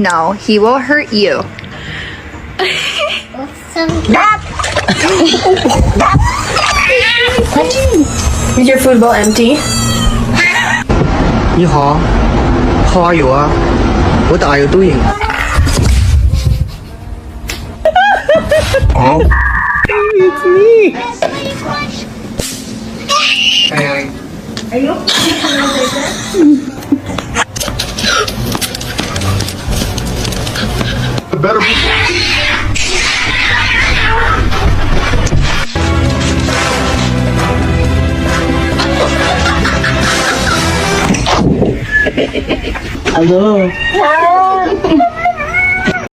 No, he will hurt you. Is your food bowl empty? 你好，How are you 啊？What are you doing？好。It's me. Better. Hello.